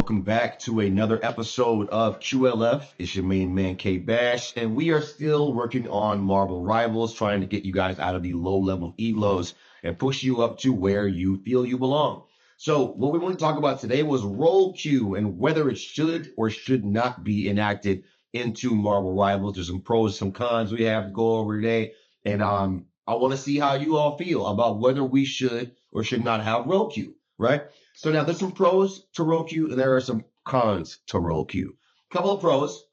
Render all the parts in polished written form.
welcome back to another episode of QLF. It's your main man, K Bash, and we are still working on Marvel Rivals, trying to get you guys out of the low-level elos and push you up to where you feel you belong. So what we want to talk about today was role queue and whether it should or should not be enacted into Marvel Rivals. There's some pros, some cons we have to go over today, and I want to see how you all feel about whether we should or should not have role queue, right? So now there's some pros to role queue and there are some cons to role queue. Couple of pros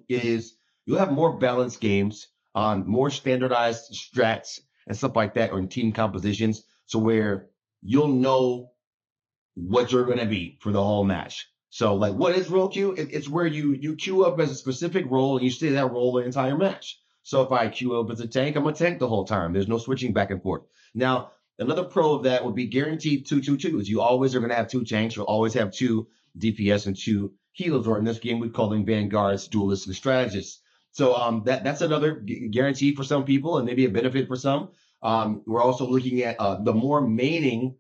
is you'll have more balanced games, more standardized strats and stuff like that, or in team compositions, so where you'll know what you're going to be for the whole match. So like, what is role queue? It's where you queue up as a specific role and you stay that role the entire match. So if I queue up as a tank, I'm a tank the whole time. There's no switching back and forth. Now, another pro of that would be guaranteed 2-2-2s. You always are going to have two tanks. You'll always have two DPS and two healers, or in this game, we call them vanguards, duelists, and strategists. So that's another guarantee for some people and maybe a benefit for some. We're also looking at the more maining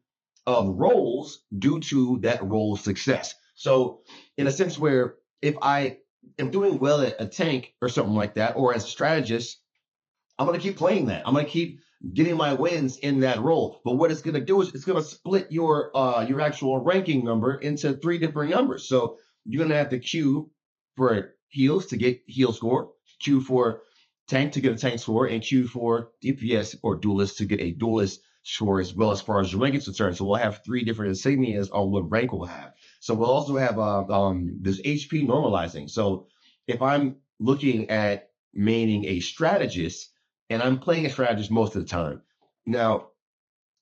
of roles due to that role success. So in a sense where if I am doing well at a tank or something like that, or as a strategist, I'm going to keep playing that. I'm going to keep getting my wins in that role. But what it's going to do is it's going to split your actual ranking number into three different numbers. So you're going to have to queue for heals to get heal score, queue for tank to get a tank score, and queue for DPS or duelist to get a duelist score as well as far as your rank is concerned. So we'll have three different insignias on what rank we'll have. So we'll also have this HP normalizing. So if I'm looking at maining a strategist, and I'm playing a strategist most of the time. Now,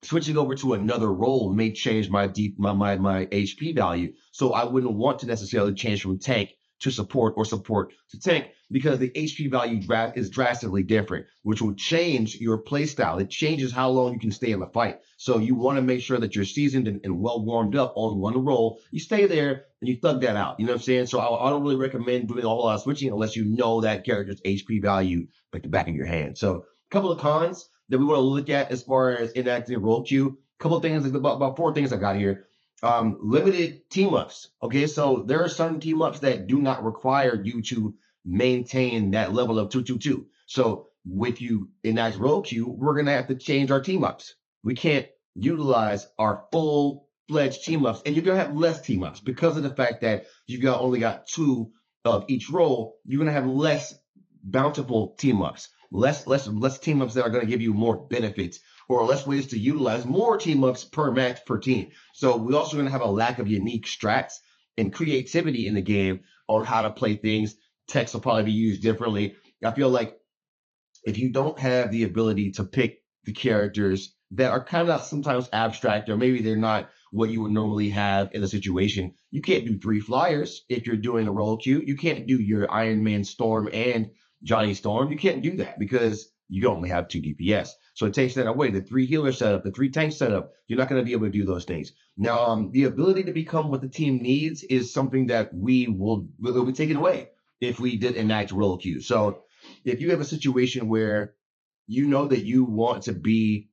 switching over to another role may change my HP value. So I wouldn't want to necessarily change from tank to support or support to tank because the HP value is drastically different, which will change your play style. It changes how long you can stay in the fight. So you want to make sure that you're seasoned and well warmed up on one role. You stay there and you thug that out. You know what I'm saying? So I don't really recommend doing a whole lot of switching unless you know that character's HP value like the back of your hand. So a couple of cons that we want to look at as far as enacting role queue. A couple of things, about four things I got here. Limited team ups. Okay, so there are some team ups that do not require you to maintain that level of 2-2-2. So with you enact role queue, we're gonna have to change our team ups. We can't utilize our full-fledged team ups, and you're gonna have less team ups because of the fact that you've only got two of each role. You're gonna have less bountiful team ups, less team ups that are gonna give you more benefits, or less ways to utilize more team ups per match per team. So we're also going to have a lack of unique strats and creativity in the game on how to play things. Text will probably be used differently. I feel like if you don't have the ability to pick the characters that are kind of sometimes abstract, or maybe they're not what you would normally have in a situation, you can't do three flyers if you're doing a role queue. You can't do your Iron Man Storm and Johnny Storm. You can't do that because you only have two DPS. So it takes that away. The three healer setup, the three tank setup, you're not going to be able to do those things. Now, the ability to become what the team needs is something that will be taken away if we did enact role queue. So if you have a situation where you know that you want to be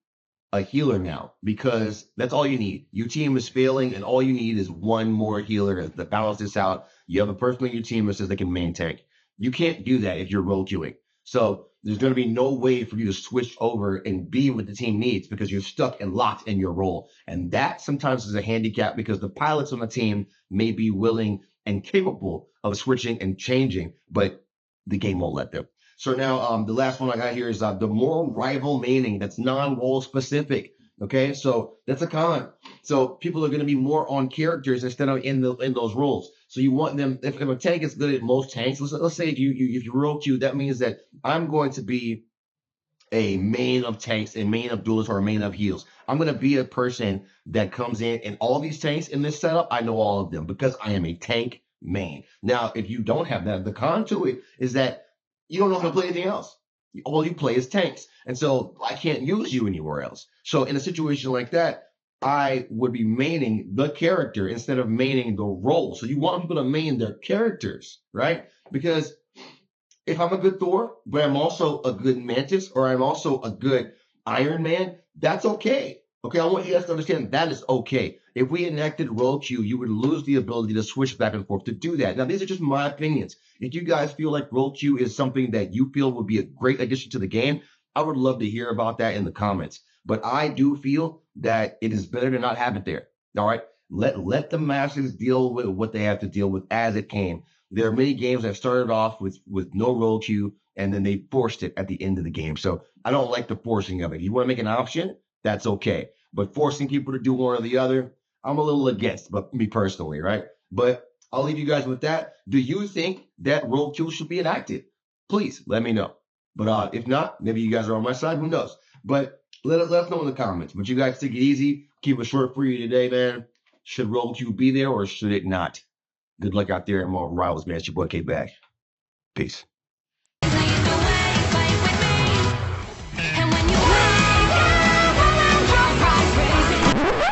a healer now, because that's all you need. Your team is failing, and all you need is one more healer to balance this out. You have a person on your team that says they can main tank. You can't do that if you're role queuing. So there's going to be no way for you to switch over and be what the team needs because you're stuck and locked in your role. And that sometimes is a handicap because the pilots on the team may be willing and capable of switching and changing, but the game won't let them. So now the last one I got here is the more rival maining that's non-role specific. Okay, so that's a con. So people are going to be more on characters instead of in those roles. So you want them. If a tank is good at most tanks, let's say if you role queue, that means that I'm going to be a main of tanks, a main of duelists, or a main of heals. I'm going to be a person that comes in, and all these tanks in this setup, I know all of them because I am a tank main. Now, if you don't have that, the con to it is that you don't know how to play anything else. All you play is tanks. And so I can't use you anywhere else. So in a situation like that, I would be maining the character instead of maining the role. So you want people to main their characters, right? Because if I'm a good Thor, but I'm also a good Mantis, or I'm also a good Iron Man, that's okay. Okay, I want you guys to understand that is okay. If we enacted roll queue, you would lose the ability to switch back and forth to do that. Now, these are just my opinions. If you guys feel like roll queue is something that you feel would be a great addition to the game, I would love to hear about that in the comments. But I do feel that it is better to not have it there. All right. Let the masters deal with what they have to deal with as it came. There are many games that started off with no roll queue and then they forced it at the end of the game. So I don't like the forcing of it. If you want to make an option, that's okay. But forcing people to do one or the other, I'm a little against, but me personally, right? But I'll leave you guys with that. Do you think that roll queue should be enacted? Please let me know. But if not, maybe you guys are on my side. Who knows? But let us know in the comments. But you guys take it easy. Keep it short for you today, man. Should roll queue be there or should it not? Good luck out there at Marvel Rivals, man. It's your boy K Bash. Peace.